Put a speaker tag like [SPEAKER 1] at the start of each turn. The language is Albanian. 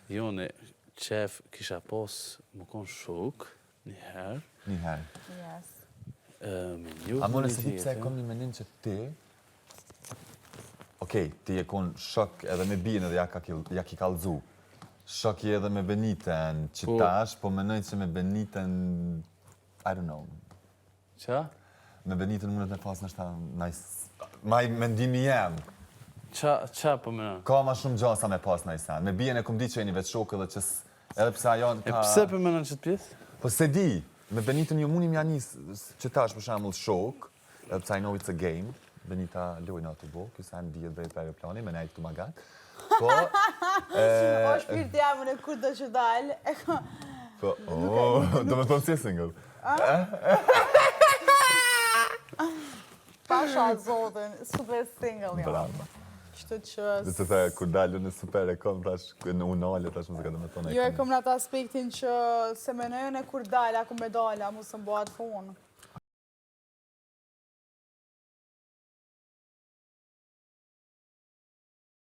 [SPEAKER 1] Joni, qef kisha pos më konë shok, njëherë.
[SPEAKER 2] Njëherë.
[SPEAKER 3] Yes.
[SPEAKER 2] A më nëse di pse e kom një menim që ti, okej, ti e kon shok edhe me bien edhe ja ki kallzu. Shok i edhe me Beniten qitash, po menoj që me Beniten, I don't know.
[SPEAKER 1] Qa?
[SPEAKER 2] Me Beniten mundet me pas nështë maj mendimi jem.
[SPEAKER 1] Qa po menon?
[SPEAKER 2] Ka ma shumë gjasa me pas në sen. Me bien e kom di që e një vetë shokë edhe që edhe pse ajo
[SPEAKER 1] E pse po menon që të pjesë?
[SPEAKER 2] Po se di, me Beniten ju munim ja njësë qitash për shembull shok, edhe pse I know it's a game. Benita lojnë atë bo, kësa në dhjetë drejt për aeroplani, me nejtë të magat. Po...
[SPEAKER 3] O shpirti jam në kur do që dalë.
[SPEAKER 2] Po, do me thonë si e single.
[SPEAKER 3] Pasha zotin, super single jam.
[SPEAKER 2] Bravo.
[SPEAKER 3] Kështu që...
[SPEAKER 2] Dhe të the, kur dalë në super e kom, tash, në unale, tash më zë do me thonë e kom.
[SPEAKER 3] Jo e kom në atë aspektin që se menojën e kur dalë, ako me dalë, a mu së mbohat funë.